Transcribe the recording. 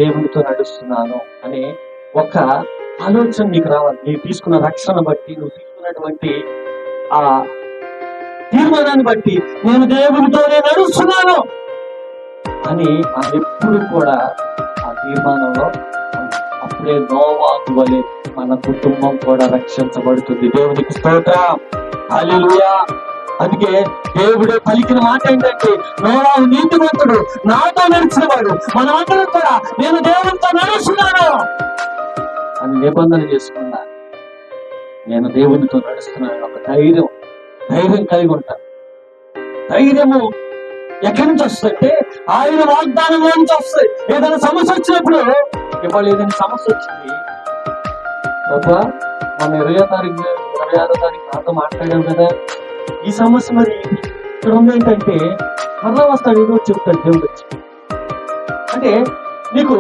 దేవునితో నడుస్తున్నాను అనే ఒక ఆలోచన నీకు రావాలి. నీవు తీసుకున్న రక్షణ బట్టి, నువ్వు తీసుకున్నటువంటి ఆ తీర్మానాన్ని బట్టి నేను దేవునితోనే నడుస్తున్నాను అని మనం ఎప్పుడు కూడా ఆ తీర్మానంలో అప్పుడే నోవాహు వలె మన కుటుంబం కూడా రక్షించబడుతుంది. దేవునికి స్తోత్రం, హల్లెలూయా. అందుకే దేవుడే పలికిన మాట ఏంటంటే, నోవాహు నీతిమంతుడు, నాతో నడిచిన వాడు, మనమందరం కూడా నేను దేవునితో నడుస్తున్నాను అని నిబంధన చేసుకున్నా. నేను దేవునితో నడుస్తున్నాను ఒక ధైర్యం కలిగి ఉంటాను. ధైర్యము ఎక్కడి నుంచి వస్తుందంటే ఆయన వాగ్దానంలో నుంచి వస్తుంది. ఏదైనా సమస్య వచ్చినప్పుడు, ఇవాళ ఏదైనా సమస్య వచ్చింది ప్రభా, మన 26వ తారీఖు నాతో మాట్లాడావు కదా, ఈ సమస్య మరి ఇక్కడ ఉందేంటంటే మరలా వస్తాడు, ఏదో చెప్తాడు దేవుడు వచ్చి. అంటే నీకు